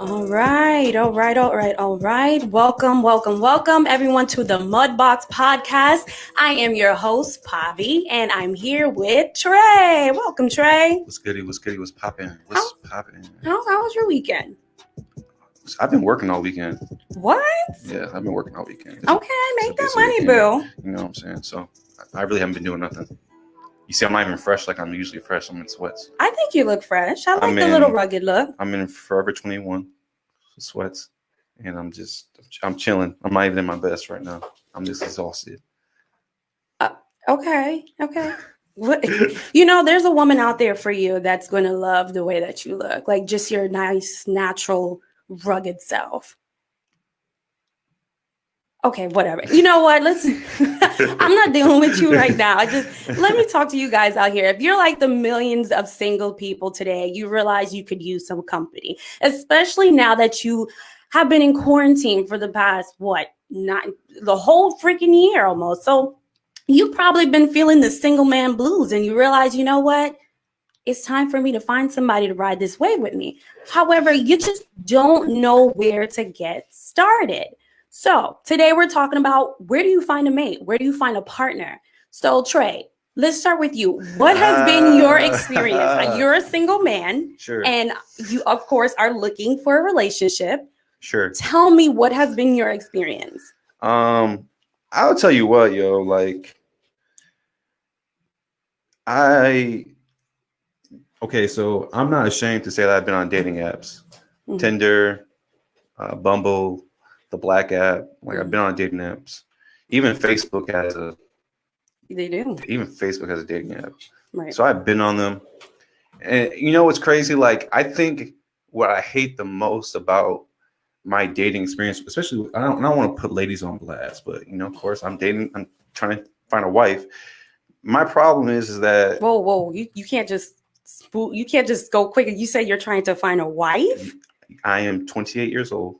All right. Welcome everyone to the MudBox podcast. I am your host, Pavi, and I'm here with Trey. Welcome, Trey. What's goody? What's popping? How was your weekend? I've been working all weekend. What? Yeah, I've been working all weekend. Okay, make that money, boo. You know what I'm saying? So I really haven't been doing nothing. You see, I'm not even fresh like I'm usually fresh. I'm in sweats. I think you look fresh. I like the little rugged look. I'm in Forever 21 sweats, and I'm chilling. I'm not even in my best right now. I'm just exhausted. Okay. What, there's a woman out there for you that's going to love the way that you look, like just your nice, natural, rugged self. Okay, whatever. You know what? I'm not dealing with you right now. Let me talk to you guys out here. If you're like the millions of single people today, you realize you could use some company, especially now that you have been in quarantine for the past, the whole freaking year almost. So you've probably been feeling the single man blues and you realize, you know what? It's time for me to find somebody to ride this wave with me. However, you just don't know where to get started. So today we're talking about, where do you find a mate? Where do you find a partner? So Trey, let's start with you. What has been your experience? Like, you're a single man, sure, and you of course are looking for a relationship. Sure. Tell me, what has been your experience? I'll tell you what, yo, so I'm not ashamed to say that I've been on dating apps, Tinder, Bumble, the Black app. I've been on dating apps. Even Facebook has a dating app. Right. So I've been on them. And you know what's crazy? I think what I hate the most about my dating experience, especially, I don't want to put ladies on blast, but of course I'm trying to find a wife. My problem is that whoa, you can't just go quick. You say you're trying to find a wife? I am 28 years old.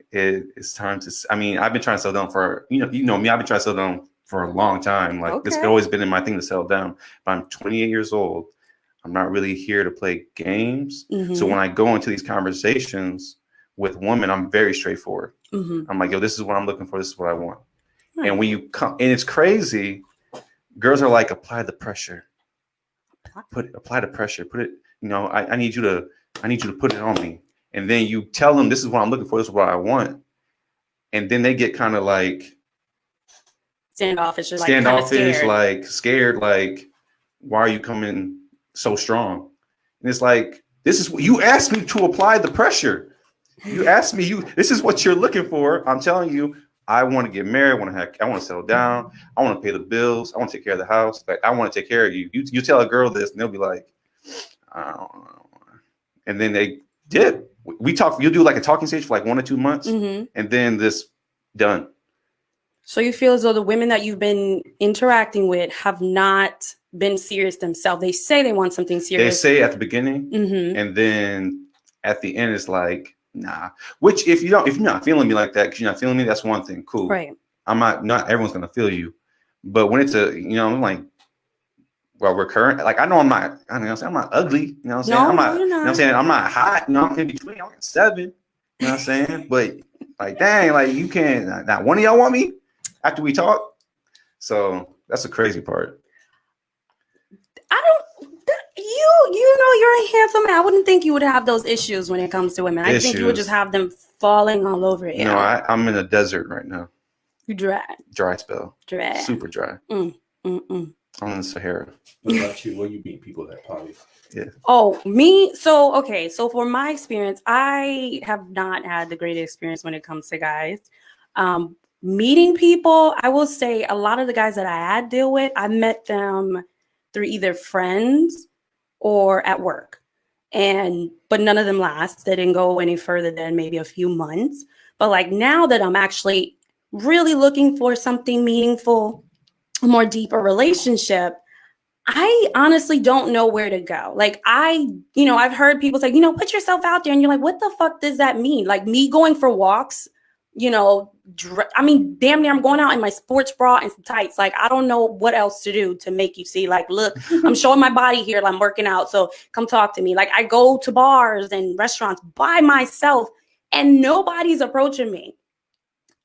It's time to. I mean, I've been trying to settle down for me. I've been trying to settle down for a long time. It's always been in my thing to settle down. But I'm 28 years old. I'm not really here to play games. Mm-hmm. So when I go into these conversations with women, I'm very straightforward. Mm-hmm. I'm like, yo, this is what I'm looking for. This is what I want. Right. And when you come, and it's crazy. Girls are like, apply the pressure. Apply the pressure. Put it. I need you to put it on me. And then you tell them, this is what I'm looking for. This is what I want. And then they get kind of standoffish, scared. Why are you coming so strong? And it's like, this is what you asked me to apply the pressure. You asked me, this is what you're looking for. I'm telling you, I want to get married. I want to settle down. I want to pay the bills. I want to take care of the house. I want to take care of you. You tell a girl this and they'll be like, I don't know. And then they dip. We talk. You'll do a talking stage for 1 or 2 months, and then this done. So you feel as though the women that you've been interacting with have not been serious themselves. They say they want something serious. They say at the beginning, and then at the end it's like, nah. Which if you're not feeling me like that, because you're not feeling me, that's one thing. Cool. Right. I'm not everyone's gonna feel you, but when it's I'm like, well, we're current. I know I'm not. I'm not ugly. You know what I'm saying? I'm not. You know what I'm saying? I'm not hot. I'm in between. I'm 7. You know what I'm saying? But dang, you can't. Not one of y'all want me after we talk. So that's the crazy part. You're a handsome man. I wouldn't think you would have those issues when it comes to women. I think you would just have them falling all over you. No, I'm in a desert right now. You dry. Dry spell. Dry. Super dry. I'm in the Sahara. What about you? Where you meet people at parties? Yeah. Oh, me? So for my experience, I have not had the greatest experience when it comes to guys. Meeting people, I will say a lot of the guys that I had deal with, I met them through either friends or at work. But none of them last. They didn't go any further than maybe a few months. But now that I'm actually really looking for something meaningful, a more deeper relationship, I honestly don't know where to go. I've heard people say, put yourself out there. And you're like, what the fuck does that mean? Me going for walks damn near I'm going out in my sports bra and some tights. Like, I don't know what else to do to make you see, like, look, I'm showing my body here. I'm working out. So come talk to me. Like, I go to bars and restaurants by myself and nobody's approaching me.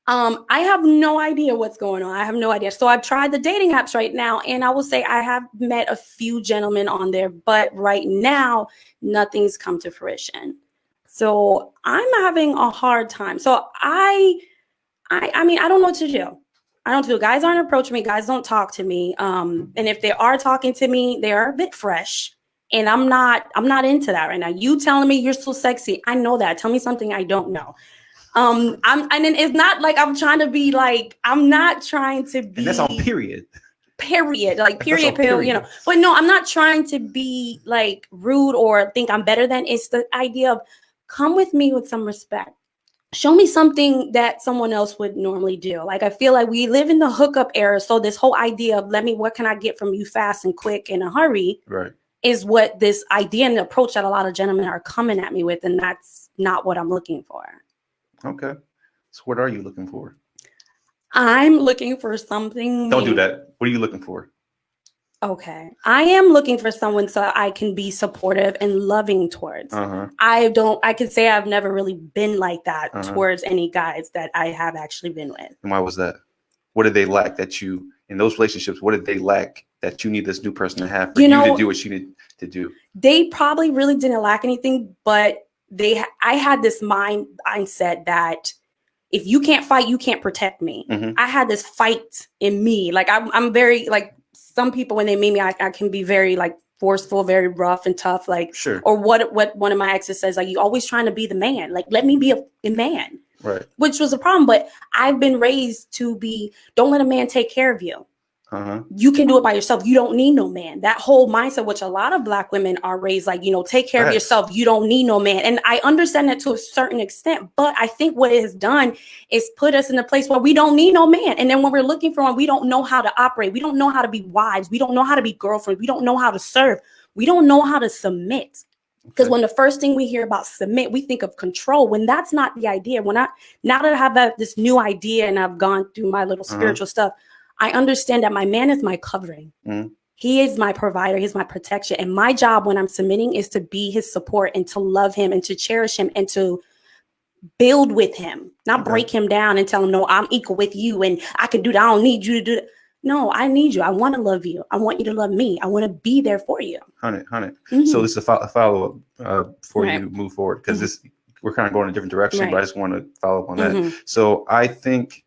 I have no idea what's going on. I have no idea. So I've tried the dating apps right now, and I will say I have met a few gentlemen on there, but right now nothing's come to fruition. So I'm having a hard time. So I mean, I don't know what to do. I don't do. Guys aren't approaching me. Guys don't talk to me. And if they are talking to me, they are a bit fresh. And I'm not into that right now. You telling me you're so sexy. I know that. Tell me something I don't know. And then it's not like I'm trying to be like, I'm not trying to be. And that's on period. Period. Like period. But no, I'm not trying to be like rude or think I'm better than. It's the idea of come with me with some respect. Show me something that someone else would normally do. Like, I feel like we live in the hookup era. So this whole idea of what can I get from you fast and quick in a hurry, right, is what this idea and approach that a lot of gentlemen are coming at me with. And that's not what I'm looking for. Okay. So what are you looking for? I'm looking for something. Don't do that. What are you looking for? Okay. I am looking for someone so I can be supportive and loving towards. I could say I've never really been like that towards any guys that I have actually been with. And why was that? What did they lack that you, in those relationships, what did they lack that you need this new person to have for you to do what you need to do? They probably really didn't lack anything, but I had this mindset that if you can't fight, you can't protect me. I had this fight in me. Like, I'm very, like, some people, when they meet me, I can be very, like, forceful, very rough and tough. Like, sure. Or what one of my exes says, like, you always trying to be the man. Like, let me be a man. Right. Which was a problem. But I've been raised to be, don't let a man take care of you. You can do it by yourself. You don't need no man. That whole mindset, which a lot of Black women are raised like, take care of yourself. You don't need no man. And I understand that to a certain extent, but I think what it has done is put us in a place where we don't need no man. And then when we're looking for one, we don't know how to operate. We don't know how to be wives. We don't know how to be girlfriends. We don't know how to serve. We don't know how to submit. Because when the first thing we hear about submit, we think of control, when that's not the idea. Now that I have this new idea and I've gone through my little spiritual stuff, I understand that my man is my covering. He is my provider. He's my protection. And my job when I'm submitting is to be his support and to love him and to cherish him and to build with him, not break him down and tell him, no, I'm equal with you and I can do that. I don't need you to do that. No, I need you. I want to love you. I want you to love me. I want to be there for you. 100. So this is a follow-up before you move forward, because we're kind of going a different direction, but I just want to follow up on that. So I think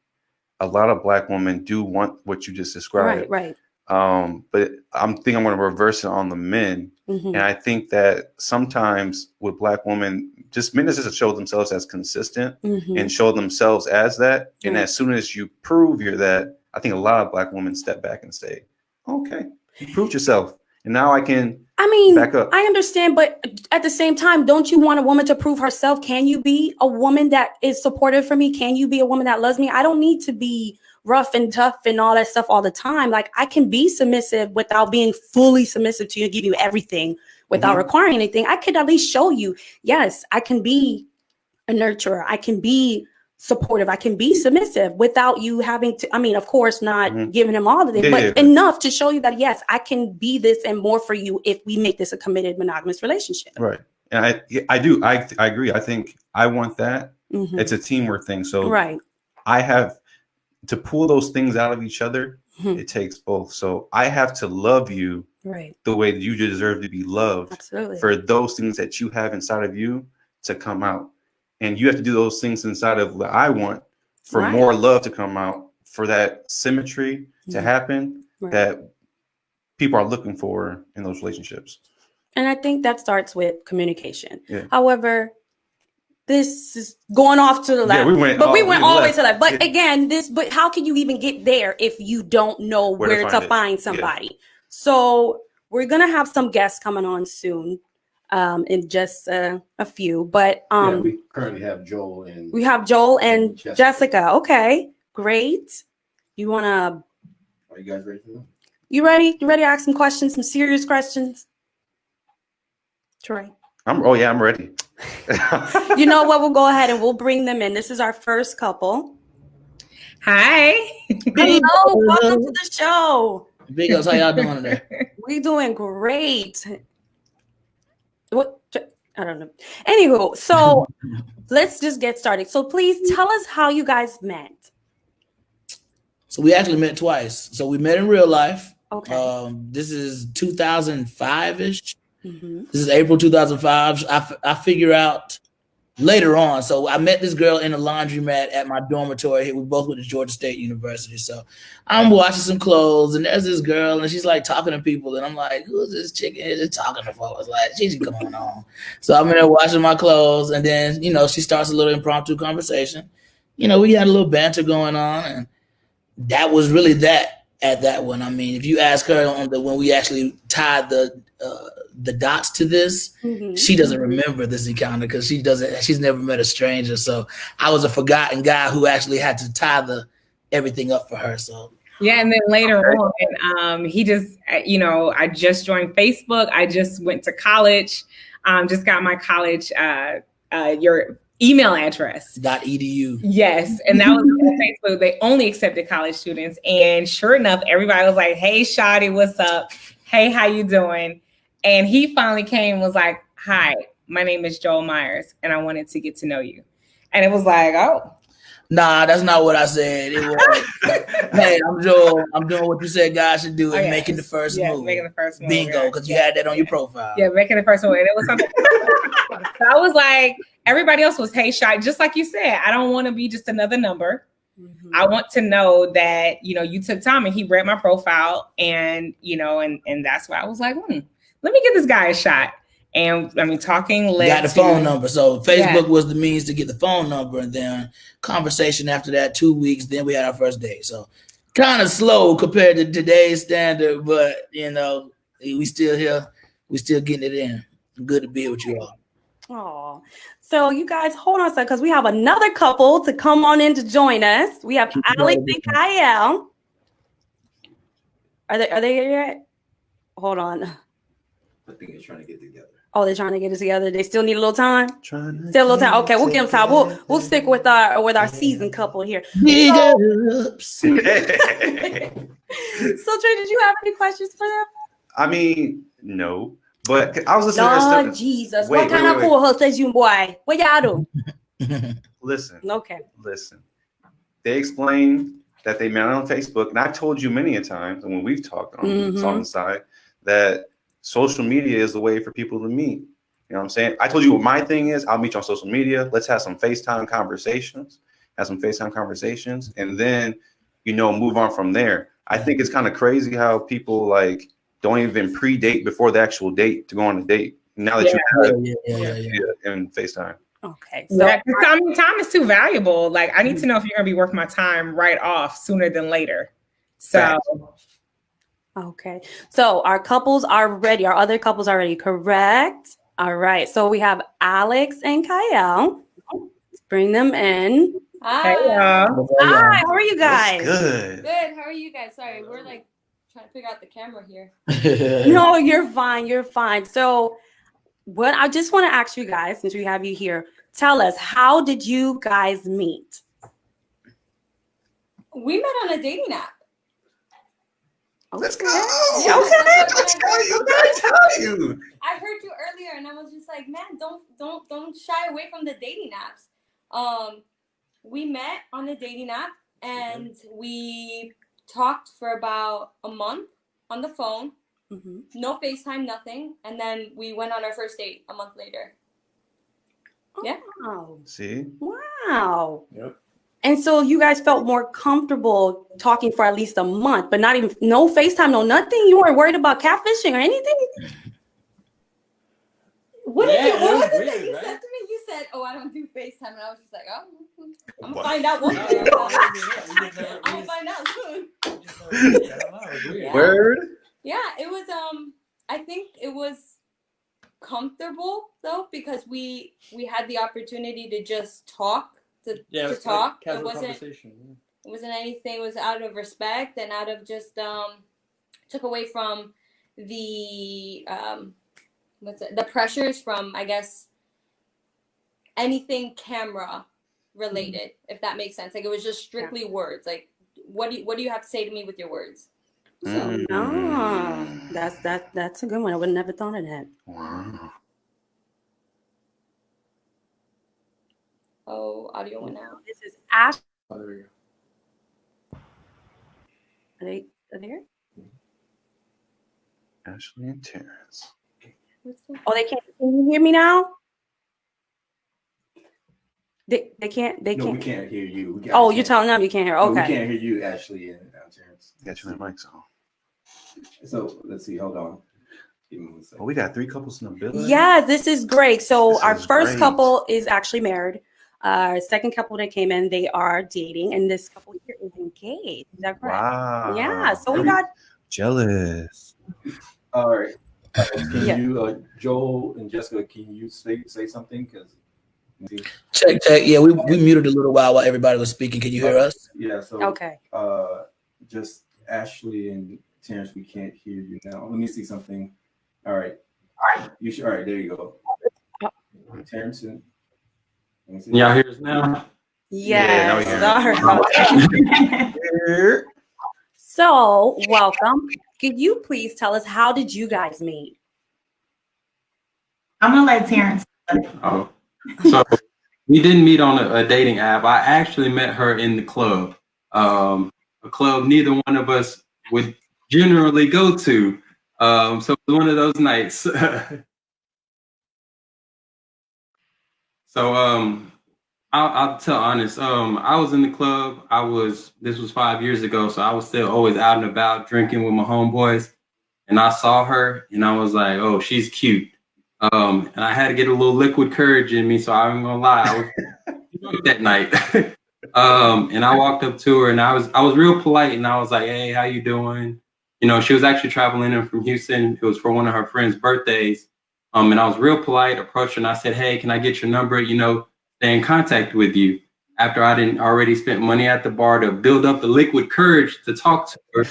a lot of Black women do want what you just described. Right. But I'm going to reverse it on the men. And I think that sometimes with Black women, just men just show themselves as consistent and show themselves as that. And as soon as you prove you're that, I think a lot of Black women step back and say, okay, you proved yourself. And now I can back up. I understand, but at the same time, don't you want a woman to prove herself? Can you be a woman that is supportive for me? Can you be a woman that loves me? I don't need to be rough and tough and all that stuff all the time. Like, I can be submissive without being fully submissive to you and give you everything without requiring anything. I could at least show you, yes, I can be a nurturer. I can be supportive. I can be submissive without you having to, of course, not giving him all of it, but enough to show you that, yes, I can be this and more for you if we make this a committed monogamous relationship. Right. And I do. I agree. I think I want that. It's a teamwork thing. So I have to pull those things out of each other. It takes both. So I have to love you the way that you deserve to be loved. Absolutely. For those things that you have inside of you to come out. And you have to do those things inside of what I want for more love to come out, for that symmetry to happen that people are looking for in those relationships. And I think that starts with communication. However, this is going off to the left. We went all the way to the left. But again, but how can you even get there if you don't know where to find somebody? So we're going to have some guests coming on soon. In just a few, but we currently have Joel and Jessica. Okay, great. Are you guys ready for them? You ready to ask some questions, some serious questions? Troy. I'm ready. You know what? We'll go ahead and we'll bring them in. This is our first couple. Hi. Hello. Welcome to the show. Big ups. How y'all doing today? We doing great. What? I don't know. Anywho, so let's just get started. So please tell us how you guys met. So we actually met twice. So we met in real life. Okay. This is 2005-ish. Mm-hmm. This is April 2005. I figure out later on. So I met this girl in a laundromat at my dormitory. We both went to Georgia State University. So I'm washing some clothes, and there's this girl, and she's like talking to people, and I'm like, "Who's this chick here just talking to folks?" Like, she's going on. So I'm in there washing my clothes, and then she starts a little impromptu conversation. We had a little banter going on, and that was really that at that one. I mean, if you ask her when we actually tied the dots to this, she doesn't remember this encounter because she's never met a stranger. So I was a forgotten guy who actually had to tie everything up for her. So yeah, and then later on, he just, I just joined Facebook. I just went to college, just got my college, your email address. .edu. Yes, and that was on Facebook. They only accepted college students, and sure enough, everybody was like, "Hey, Shawty, what's up? Hey, how you doing?" And he finally came and was like, "Hi, my name is Joel Myers, and I wanted to get to know you." And it was like, "Oh." Nah, that's not what I said. It was, "Hey, I'm Joel. I'm doing what you said guys should do and making the first move." Making the first move. Bingo, because you had that on your profile. Yeah, making the first move. And it was something. So I was like, everybody else was, "Hey, Shy," just like you said, I don't want to be just another number. Mm-hmm. I want to know that, you took time, and he read my profile, and, and that's why I was like, let me give this guy a shot. And I mean, talking led got the phone number. So Facebook was the means to get the phone number, and then conversation after that, 2 weeks. Then we had our first date. So kind of slow compared to today's standard, but we still here. We still getting it in. Good to be with you all. Oh, so you guys hold on a second because we have another couple to come on in to join us. We have Alex and Kyle. Are they here yet? Hold on. I think they're trying to get together. Oh, they're trying to get it together. They still need a little time. Still a little time. Okay, we'll give them time. We'll stick with our seasoned couple here. Big ups. So Trey, did you have any questions for them? I mean, no. But I was listening to her stuff. Jesus. What kind of cool host is you, boy? What y'all do? Listen. Okay. Listen. They explained that they met on Facebook, and I told you many a times, and when we've talked on the side, that social media is the way for people to meet. You know what I'm saying? I told you what my thing is. I'll meet you on social media. Let's have some FaceTime conversations. And then, move on from there. I think it's kind of crazy how people don't even pre-date before the actual date to go on a date. Now that you have in FaceTime. Okay. So time is too valuable. Like, I need to know if you're gonna be worth my time right off sooner than later. So okay. So our couples are ready. Our other couples are ready, correct? All right. So we have Alex and Kyle. Let's bring them in. Hi. Hey, y'all. Hi, how are you guys? Good. Good. How are you guys? Sorry, we're trying to figure out the camera here. No, you're fine. You're fine. So what I just want to ask you guys, since we have you here, tell us, how did you guys meet? We met on a dating app. Let's go. Yeah, Let's tell you. I heard you earlier, and I was just like, man, don't shy away from the dating apps. We met on a dating app, and we talked for about a month on the phone. Mm-hmm. No FaceTime, nothing. And then we went on our first date a month later. Yeah. Wow. See? Wow. Yep. And so you guys felt more comfortable talking for at least a month, but no FaceTime, no nothing? You weren't worried about catfishing or anything? What was it that you said to me? You said, "Oh, I don't do FaceTime," and I was just like, "Oh, I'm gonna find out one day. I'm gonna find out soon." Word? Yeah, it was. I think it was comfortable though, because we had the opportunity to just talk to talk. It wasn't anything. It was out of respect and out of just took away from the the pressures from, I guess, anything camera related, if that makes sense. Like it was just strictly words. Like what do you have to say to me with your words? So no, that's a good one. I would have never thought of that. Wow. Oh, audio went out. This is Ash. Oh, there we go. Are they here? Ashley and Terrence. Oh, they can't. Can you hear me now? They can't. They No, can't. we can't hear you. Oh, you're telling them you can't hear. No, Okay. we can't hear you, Ashley and Terrence. Got your mics on. So let's see. Hold on. Give me 1 second. Oh, we got 3 couples in the building. Yeah, this is great. So This our is first great. couple is actually married. Our second couple that came in, they are dating, and this couple here is engaged. Is that correct? Wow. Yeah. So we got. Jealous. All right. Can Yeah. you, Joel and Jessica, can you say something? Because Check. Yeah, we muted a little while everybody was speaking. Can you hear us? yeah. So Okay. just Ashley and Terrence, we can't hear you now. Let me see something. All right. You should. All right. There you go. Terrence and. let me see. Y'all hear us now? Yeah, now we Yes. Here. So welcome. Could you please tell us how did you guys meet? I'm gonna let Terrence. Oh, so we didn't meet on a dating app. I actually met her in the club, a club neither one of us would generally go to. So it was one of those nights. So I'll tell honest. I was in the club. This was 5 years ago, so I was still always out and about drinking with my homeboys. And I saw her, and I was like, "Oh, she's cute." And I had to get a little liquid courage in me, so I'm gonna lie, I was drunk that night. And I walked up to her, and I was real polite, and I was like, "Hey, how you doing?" You know, she was actually traveling in from Houston. It was for one of her friends' birthdays. And I was real polite, approached her, and I said, "Hey, can I get your number? You know, stay in contact with you." After I didn't already spent money at the bar to build up the liquid courage to talk to her,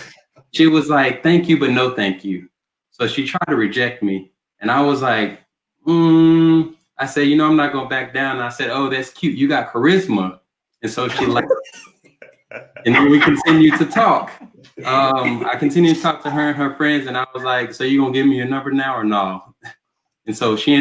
she was like, "Thank you, but no thank you." So she tried to reject me. And I was like, I said, "You know, I'm not going to back down." And I said, "Oh, that's cute. You got charisma." And so she like, and then we continued to talk. I continued to talk to her and her friends. And I was like, "So you going to give me your number now or no?" And so we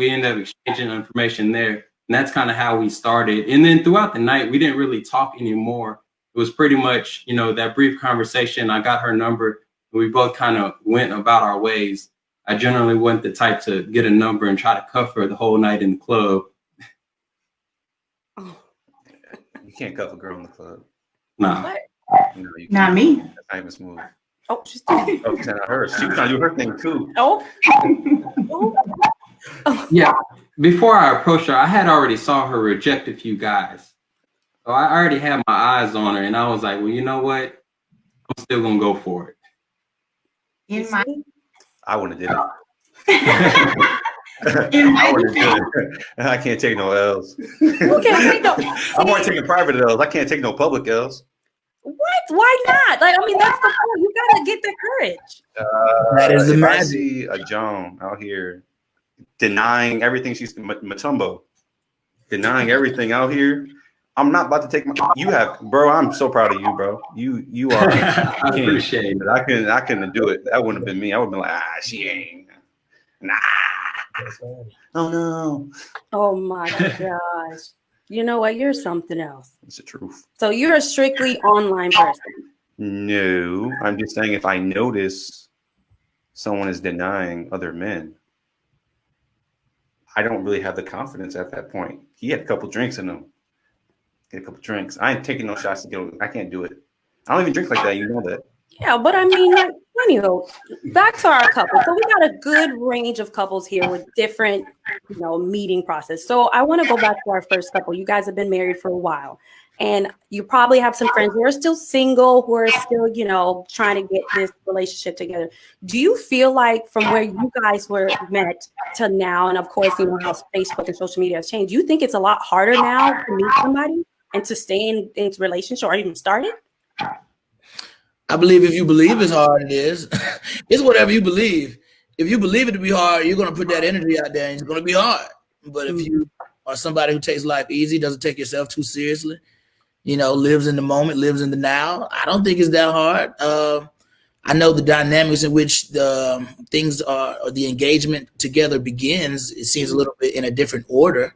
ended up exchanging information there. And that's kind of how we started. And then throughout the night, we didn't really talk anymore. It was pretty much, you know, that brief conversation. I got her number, and we both kind of went about our ways. I generally wasn't the type to get a number and try to cuff her the whole night in the club. You can't cuff a girl in the club. Nah. No, you Not can't. me. That's not even smooth. Oh, she's doing. Oh, not her. She was trying to do her thing too. Oh. Yeah. Before I approached her, I had already saw her reject a few guys. So I already had my eyes on her, and I was like, well, you know what? I'm still gonna go for it. In my I wouldn't have did it. I wouldn't have did it. I can't take no L's. You can't take no. I'm only taking private L's. I can't take no public L's. What? Why not? Like, I mean, that's the point. You gotta get the courage. That is the if I magic. see a Joan out here denying everything she's Matumbo, denying everything out here, I'm not about to take my. You have, bro. I'm so proud of you, bro. You are. I appreciate it. I couldn't do it. That wouldn't have been me. I would have been like, she ain't. Nah. Oh no. Oh my gosh. You know what? You're something else. It's the truth. So you're a strictly online person. No, I'm just saying if I notice someone is denying other men, I don't really have the confidence at that point. He had a couple drinks in him. Get a couple drinks. I ain't taking no shots to get. I can't do it. I don't even drink like that. You know that. Yeah, but I mean, like, anywho, back to our couple. So we got a good range of couples here with different, meeting process. So I want to go back to our first couple. You guys have been married for a while, and you probably have some friends who are still single, who are still, trying to get this relationship together. Do you feel like from where you guys were met to now, and of course, how Facebook and social media has changed, you think it's a lot harder now to meet somebody and to stay in a relationship or even start it? I believe if you believe it's hard, it is. It's whatever you believe. If you believe it to be hard, you're going to put that energy out there and it's going to be hard. But if you or somebody who takes life easy, doesn't take yourself too seriously, you know, lives in the moment, lives in the now. I don't think it's that hard. I know the dynamics in which the things are, or the engagement together begins. It seems a little bit in a different order,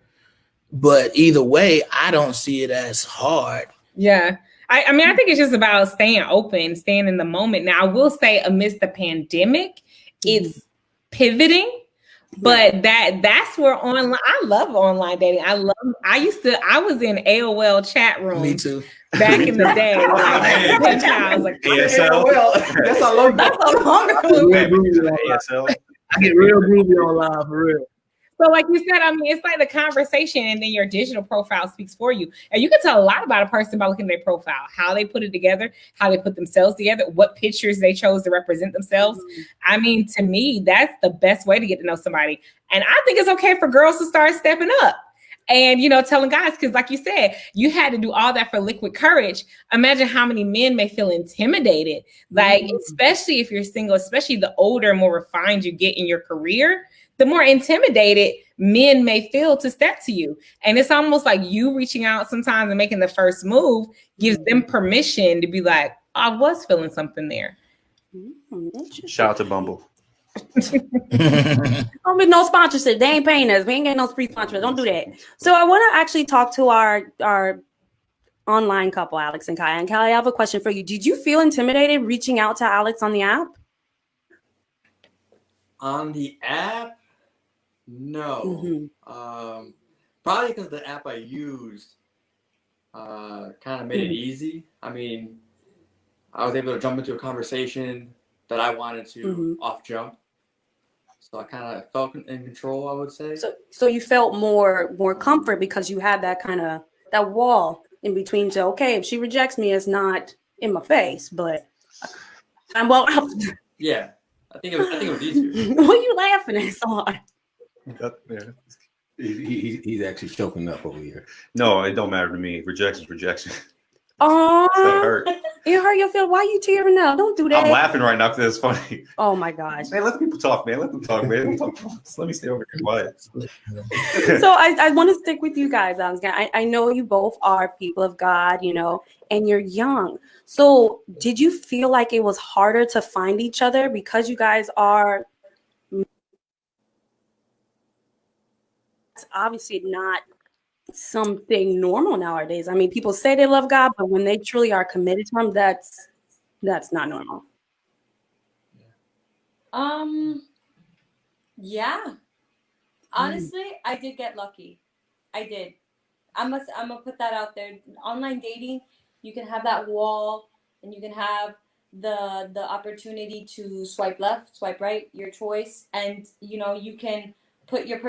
but either way, I don't see it as hard. Yeah. I mean, I think it's just about staying open, staying in the moment. Now, I will say amidst the pandemic, it's pivoting, but that's where online, I love online dating. I was in AOL chat rooms. Me too. Back in the day, like, ASL. That's how long. That's a longer ASL. I get real groovy online for real. So like you said, I mean, it's like the conversation and then your digital profile speaks for you. And you can tell a lot about a person by looking at their profile, how they put it together, how they put themselves together, what pictures they chose to represent themselves. I mean, to me, that's the best way to get to know somebody. And I think it's okay for girls to start stepping up and, you know, telling guys, because like you said, you had to do all that for liquid courage. Imagine how many men may feel intimidated, like, especially if you're single, especially the older, more refined you get in your career, the more intimidated men may feel to step to you. And it's almost like you reaching out sometimes and making the first move gives them permission to be like, I was feeling something there. Shout out to Bumble. Don't be no sponsorship. They ain't paying us. We ain't getting no free sponsorship. Don't do that. So I want to actually talk to our online couple, Alex and Kai. And Kai, I have a question for you. Did you feel intimidated reaching out to Alex on the app? On the app? No. Probably because the app I used kind of made it easy. I mean, I was able to jump into a conversation that I wanted to off jump. So I kind of felt in control, I would say. So you felt more comfort because you had that kind of that wall in between. So okay, if she rejects me, it's not in my face, but I'm well. Yeah, I think it was easier. What are you laughing at so hard? He's actually choking up over here. No, it don't matter to me. Rejection's rejection. Oh, It hurt. It hurt your feel. Why are you tearing up? Don't do that. I'm laughing right now because it's funny. Oh my gosh. Man, let people talk, man. Let them talk, man. Let me stay over here quiet. So I want to stick with you guys. I know you both are people of God, you know, and you're young. So did you feel like it was harder to find each other because you guys are obviously not something normal nowadays? I mean, people say they love God, but when they truly are committed to him, that's not normal. Yeah. Honestly, I did get lucky. I did. I'm gonna put that out there. Online dating, you can have that wall, and you can have the opportunity to swipe left, swipe right, your choice, and you know you can put your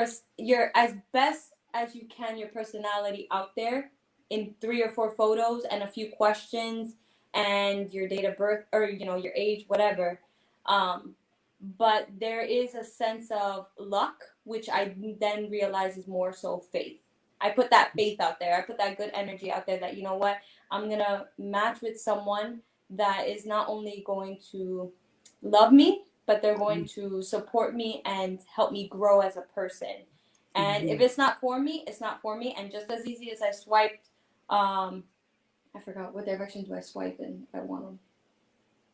as best as you can your personality out there in 3 or 4 photos and a few questions and your date of birth or you know your age, whatever. But there is a sense of luck, which I then realize is more so faith. I put that faith out there. I put that good energy out there that, you know what, I'm going to match with someone that is not only going to love me, but they're going to support me and help me grow as a person. And if it's not for me, it's not for me. And just as easy as I swiped, I forgot what direction do I swipe in if I want them.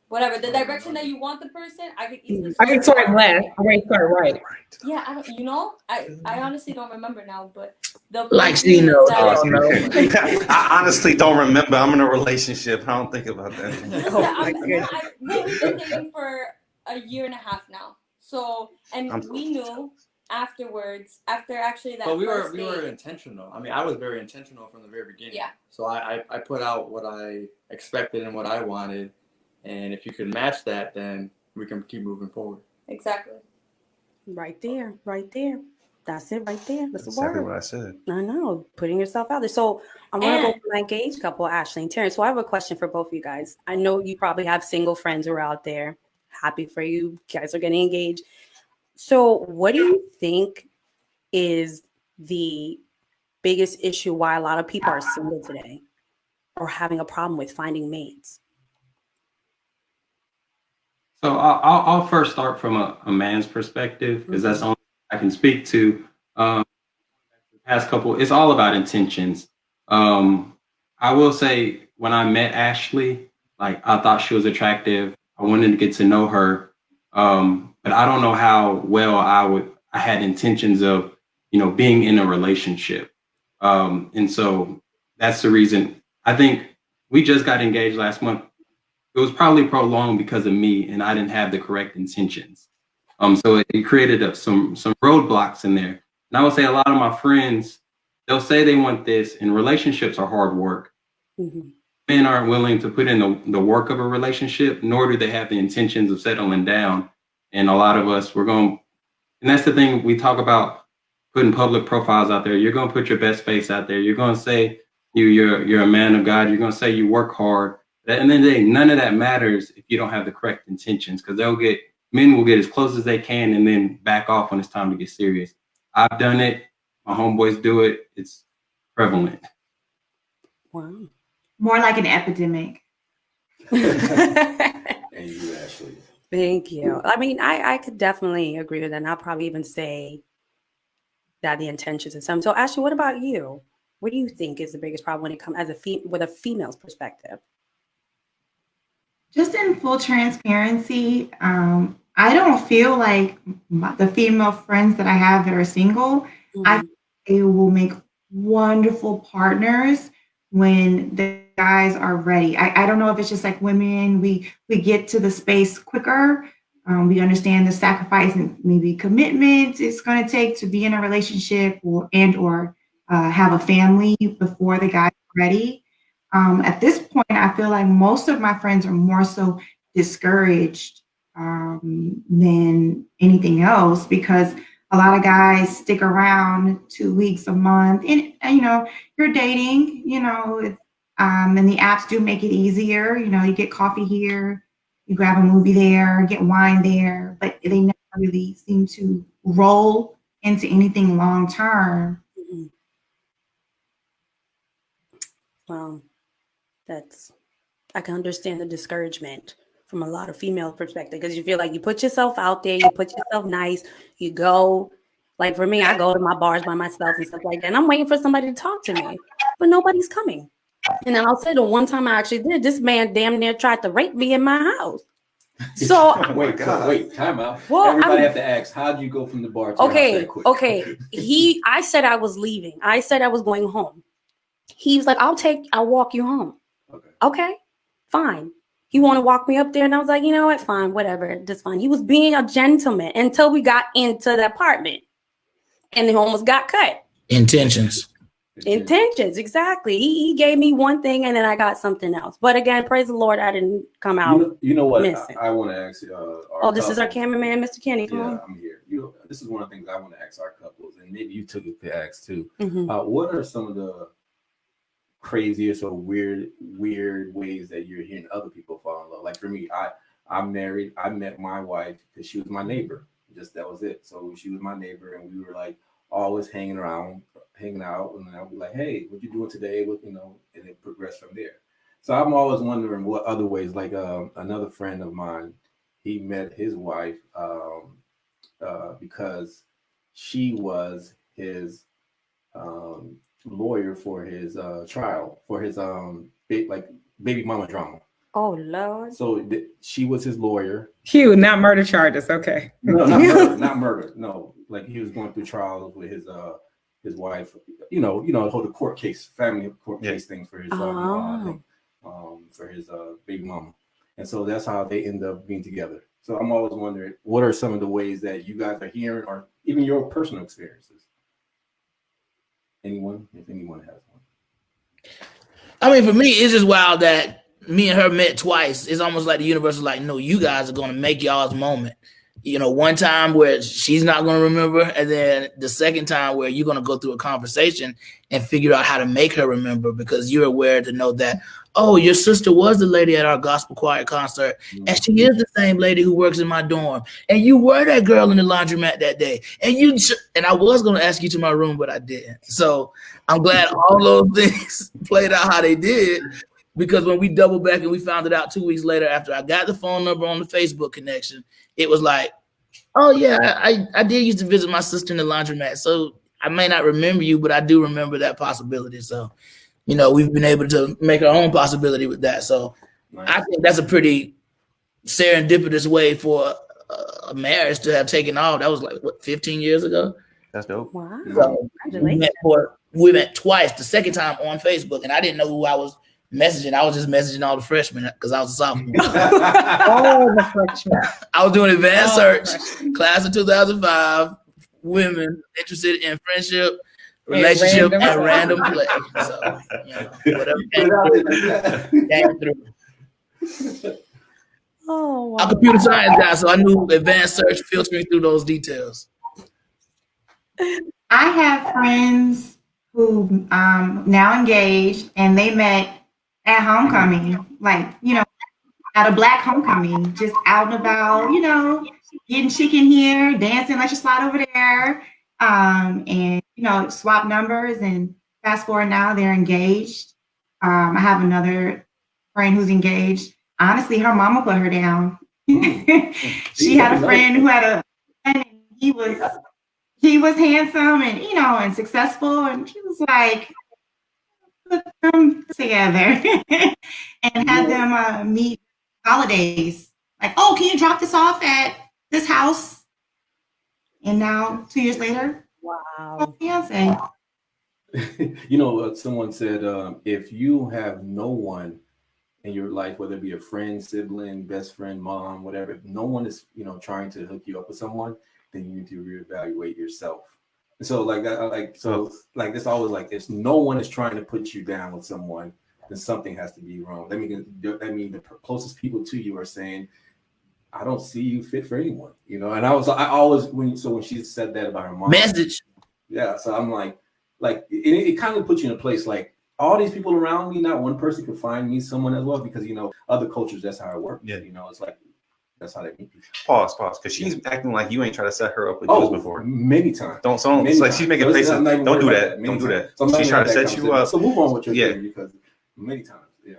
Whatever, the direction that you want the person, I could easily swipe left, I swipe right. Yeah, I honestly don't remember now, but like she knows. I honestly don't remember. I'm in a relationship. I don't think about that. We've been dating for a year and a half now. So, and we knew afterwards, after actually that. But we were intentional. I mean, I was very intentional from the very beginning. Yeah. So I put out what I expected and what I wanted. And if you can match that, then we can keep moving forward. Exactly. Right there. That's it right there. That's the exactly word. what I said. I know, putting yourself out there. So I want to go to my engaged couple, Ashley and Terrence. So I have a question for both of you guys. I know you probably have single friends who are out there. Happy for you. You guys are getting engaged. So what do you think is the biggest issue why a lot of people are single today or having a problem with finding mates? So I'll first start from a man's perspective because that's the only I can speak to. past couple, it's all about intentions. I will say when I met Ashley, like I thought she was attractive. I wanted to get to know her. But I don't know how well I had intentions of, being in a relationship. And so that's the reason. I think we just got engaged last month. It was probably prolonged because of me, and I didn't have the correct intentions. So it created some roadblocks in there. And I would say a lot of my friends, they'll say they want this, and relationships are hard work. Mm-hmm. Men aren't willing to put in the work of a relationship, nor do they have the intentions of settling down. And a lot of us, and that's the thing we talk about, putting public profiles out there. You're going to put your best face out there. You're going to say you're a man of God. You're going to say you work hard. And then none of that matters if you don't have the correct intentions, because men will get as close as they can and then back off when it's time to get serious. I've done it. My homeboys do it. It's prevalent. Wow. More like an epidemic. And you, Ashley. Thank you. I mean, I could definitely agree with that. And I'll probably even say that the intentions is some. So Ashley, what about you? What do you think is the biggest problem when it comes with a female's perspective? Just in full transparency, I don't feel like the female friends that I have that are single, I think they will make wonderful partners when the guys are ready. I don't know if it's just like women, we get to the space quicker. We understand the sacrifice and maybe commitment it's going to take to be in a relationship or have a family before the guy's ready. At this point, I feel like most of my friends are more so discouraged than anything else, because a lot of guys stick around 2 weeks, a month, and you're dating, and the apps do make it easier. You get coffee here, you grab a movie there, get wine there, but they never really seem to roll into anything long term. Mm-hmm. Well, I can understand the discouragement from a lot of female perspective, because you feel like you put yourself out there, you put yourself nice, you go, like for me, I go to my bars by myself and stuff like that, and I'm waiting for somebody to talk to me, but nobody's coming. And then I'll say the one time I actually did, this man damn near tried to rape me in my house. So wait, time out. Well, everybody have to ask, how do you go from the bar to okay. I said I was leaving. I said I was going home. He was like, I'll walk you home. Okay, fine. He want to walk me up there, and I was like, you know what, fine, whatever, just fine. He was being a gentleman until we got into the apartment, and he almost got cut. Intentions, exactly. He gave me one thing, and then I got something else. But again, praise the Lord, I didn't come out. You know what? Missing. I want to ask. This is our cameraman, Mr. Kenny. Come on. I'm here. This is one of the things I want to ask our couples, and maybe you took it to ask too. Mm-hmm. What are some of the craziest or weird ways that you're hearing other people fall in love? Like for me, I'm married. I met my wife because she was my neighbor. That was it. So she was my neighbor, and we were like always hanging out, and I'll be like, hey, what you doing today? And it progressed from there. So I'm always wondering what other ways, like another friend of mine, he met his wife because she was his lawyer for his trial, for his baby mama drama. Oh Lord! So she was his lawyer. Hugh, not murder charges. Okay. No, not murder. No, like he was going through trials with his wife. Hold a court case, family court case things for his for his baby mama, and so that's how they end up being together. So I'm always wondering, what are some of the ways that you guys are hearing, or even your personal experiences? Anyone, if anyone has one. I mean, for me, it's just wild that me and her met twice. It's almost like the universe is like, no, you guys are going to make y'all's moment. One time where she's not going to remember, and then the second time where you're going to go through a conversation and figure out how to make her remember, because you're aware to know that, oh, your sister was the lady at our gospel choir concert, and she is the same lady who works in my dorm, and you were that girl in the laundromat that day, and I was going to ask you to my room, but I didn't. So I'm glad all those things played out how they did, because when we doubled back and we found it out 2 weeks later after I got the phone number on the Facebook connection, it was like, oh yeah, I did used to visit my sister in the laundromat. So I may not remember you, but I do remember that possibility. So, you know, we've been able to make our own possibility with that. So nice. I think that's a pretty serendipitous way for a marriage to have taken off. That was like, what, 15 years ago? That's dope. Wow. So we met twice, the second time on Facebook, and I didn't know who I was messaging. I was just messaging all the freshmen because I was a sophomore. All the freshmen. I was doing advanced search, class of 2005, women interested in friendship, relationship, and random play. So, you know, whatever came through. Oh, wow. I'm a computer science guy, so I knew advanced search filtering through those details. I have friends who now engaged, and they met at homecoming, like, you know, at a Black homecoming, just out and about, you know, getting chicken here, dancing, let's just slide over there, and, you know, swap numbers, and fast forward now, they're engaged. I have another friend who's engaged. Honestly, her mama put her down. She had a friend who had a friend, and he was handsome and, you know, and successful, and she was like, put them together and had them meet holidays. Like, oh, can you drop this off at this house? And now 2 years later, wow, fiance. You know, someone said, if you have no one in your life, whether it be a friend, sibling, best friend, mom, whatever, if no one is, you know, trying to hook you up with someone, then you need to reevaluate yourself. And so like that, like it's always like, if no one is trying to put you down with someone, then something has to be wrong. That means the closest people to you are saying, I don't see you fit for anyone, you know. And I always when she said that about her mom, message, yeah. So I'm like it kind of puts you in a place like, all these people around me, not one person could find me someone as well, because, you know, other cultures, that's how it works. Yeah, you know, it's like that's how they meet people. Pause, because she's acting like you ain't tried to set her up with yours before. Many times. It's like she's making faces. Don't do that. Don't do that. So she's trying to set you up. So move on with your thing, because many times, yeah.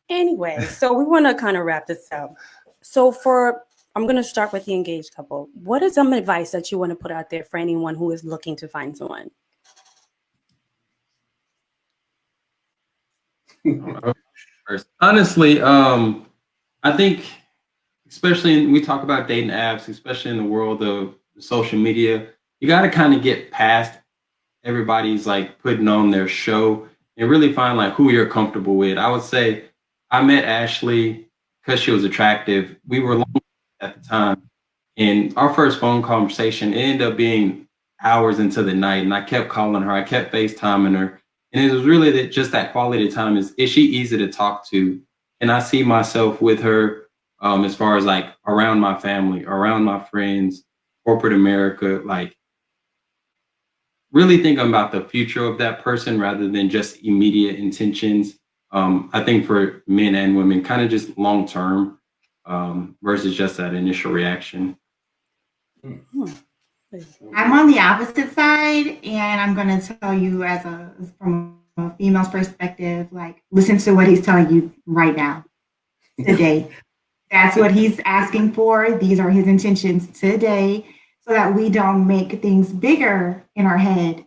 Anyway, so we want to kind of wrap this up. So I'm going to start with the engaged couple. What is some advice that you want to put out there for anyone who is looking to find someone? Honestly, I think, especially we talk about dating apps, especially in the world of social media, you got to kind of get past everybody's like putting on their show and really find like who you're comfortable with. I would say I met Ashley because she was attractive. We were long at the time, and our first phone conversation ended up being hours into the night, and I kept calling her, I kept FaceTiming her. And it was really just that quality of time. Is she easy to talk to? And I see myself with her as far as like around my family, around my friends, corporate America, like really thinking about the future of that person rather than just immediate intentions. I think for men and women, kind of just long term versus just that initial reaction. I'm on the opposite side, and I'm going to tell you from a female's perspective, like, listen to what he's telling you right now, today. That's what he's asking for. These are his intentions today, so that we don't make things bigger in our head.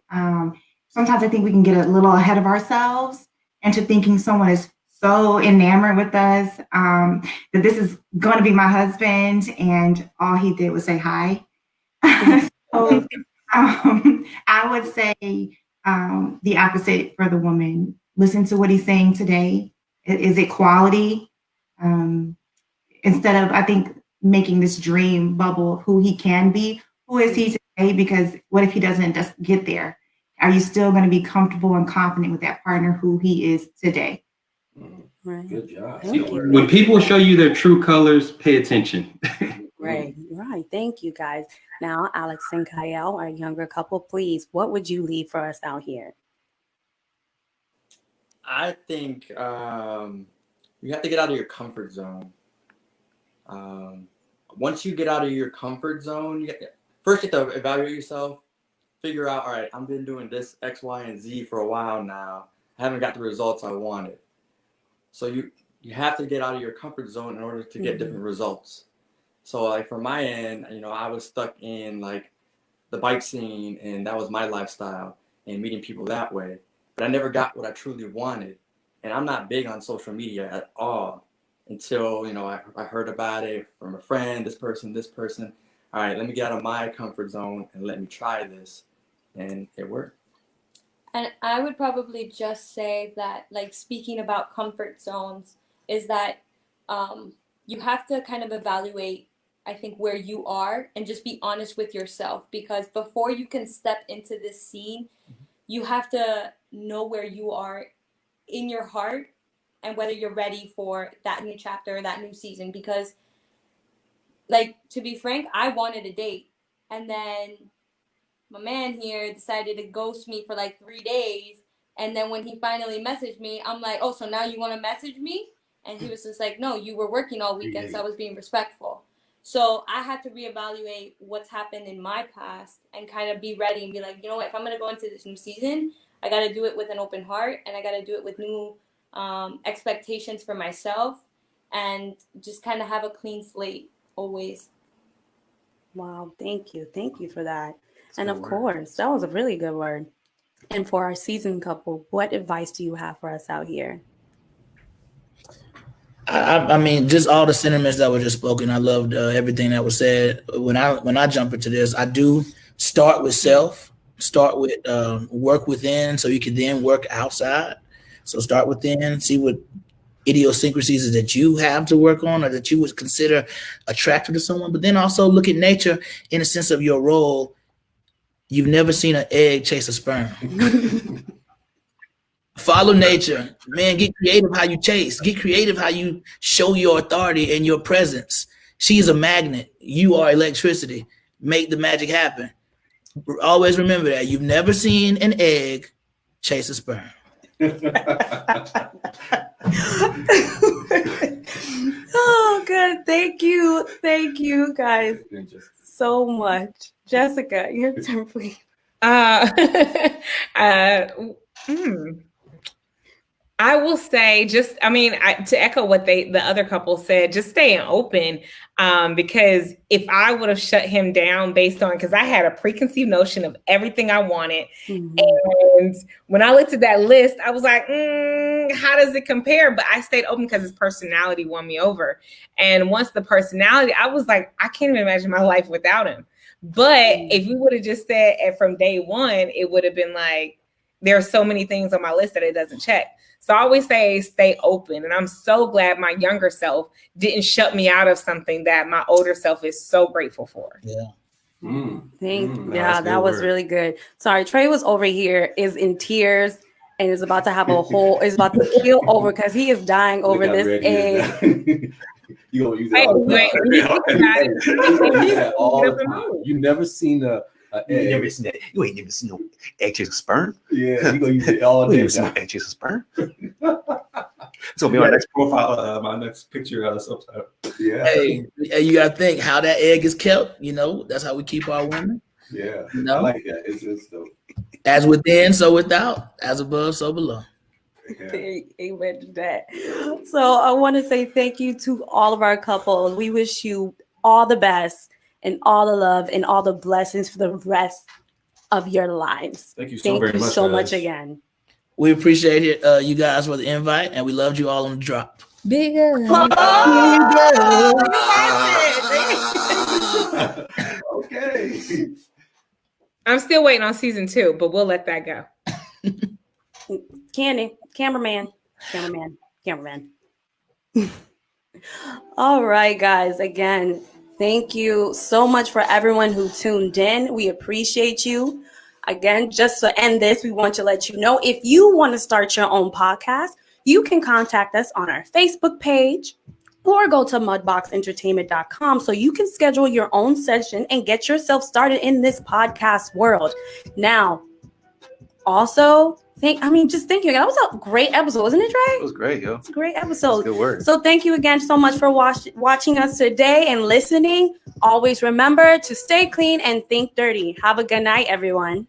Sometimes I think we can get a little ahead of ourselves into thinking someone is so enamored with us that this is going to be my husband, and all he did was say hi. So, I would say the opposite for the woman. Listen to what he's saying today. Is it quality? Instead of, I think, making this dream bubble of who he can be, who is he today? Because what if he doesn't just get there? Are you still going to be comfortable and confident with that partner who he is today? Right. Good job. When people show you their true colors, pay attention. Right. Thank you, guys. Now, Alex and Kyle, our younger couple, please, what would you leave for us out here? I think you have to get out of your comfort zone. Once you get out of your comfort zone, first you have to evaluate yourself, figure out, all right, I've been doing this X, Y, and Z for a while now. I haven't got the results I wanted. So you have to get out of your comfort zone in order to get different results. So like from my end, I was stuck in like the bike scene, and that was my lifestyle, and meeting people that way. But I never got what I truly wanted. And I'm not big on social media at all until, I heard about it from a friend, this person. All right, let me get out of my comfort zone and let me try this. And it worked. And I would probably just say that, like, speaking about comfort zones, is that you have to kind of evaluate, I think, where you are and just be honest with yourself. Because before you can step into this scene, you have to know where you are in your heart and whether you're ready for that new chapter, that new season. Because, like, to be frank, I wanted a date. And then my man here decided to ghost me for like 3 days. And then when he finally messaged me, I'm like, oh, so now you want to message me? And he was just like, no, you were working all weekend, so I was being respectful. So I had to reevaluate what's happened in my past and kind of be ready and be like, you know what, if I'm going to go into this new season, I got to do it with an open heart, and I got to do it with new expectations for myself, and just kind of have a clean slate always. Wow, thank you. Thank you for that. And of course, that was a really good word. And for our seasoned couple, what advice do you have for us out here? I mean, just all the sentiments that were just spoken. I loved everything that was said. When I jump into this, I do start with self, start with work within, so you can then work outside. So start within, see what idiosyncrasies that you have to work on or that you would consider attractive to someone, but then also look at nature in a sense of your role. You've never seen an egg chase a sperm. Follow nature, man. Get creative how you chase. Get creative how you show your authority and your presence. She is a magnet. You are electricity. Make the magic happen. Always remember that. You've never seen an egg chase a sperm. Oh, good. Thank you guys so much. Jessica, your turn, please. I will say, to echo what the other couple said, just staying open. Because if I would have shut him down based on, because I had a preconceived notion of everything I wanted. And when I looked at that list, I was like, how does it compare? But I stayed open because his personality won me over. And once the personality, I was like, I can't even imagine my life without him. But if we would have just said from day one, it would have been like, there are so many things on my list that it doesn't check. So I always say stay open. And I'm so glad my younger self didn't shut me out of something that my older self is so grateful for. Yeah. That was really good. Sorry, Trey was over here, is in tears, and is about to have is about to keel over because he is dying over this egg. You gonna use that all the time. You never seen a egg. You ain't never seen no egg chase a sperm. Yeah, you gonna use it all day. You seen no egg chase a sperm. So be my next profile, my next picture. Yeah. Hey, you gotta think how that egg is kept. That's how we keep our women. Yeah, I like that. It's dope. As within, so without. As above, so below. Yeah. Amen to that. So I want to say thank you to all of our couples. We wish you all the best and all the love and all the blessings for the rest of your lives. Thank you so much again. We appreciate it, you guys, for the invite, and we loved you all on the drop. Bigger. Okay. I'm still waiting on season 2, but we'll let that go. Cameraman. All right, guys. Again, thank you so much for everyone who tuned in. We appreciate you. Again, just to end this, we want to let you know if you want to start your own podcast, you can contact us on our Facebook page or go to mudboxentertainment.com so you can schedule your own session and get yourself started in this podcast world. Now, also, just thank you. That was a great episode, wasn't it, Trey? It was great, yo. It's a great episode. Good word. So thank you again so much for watching us today and listening. Always remember to stay clean and think dirty. Have a good night, everyone.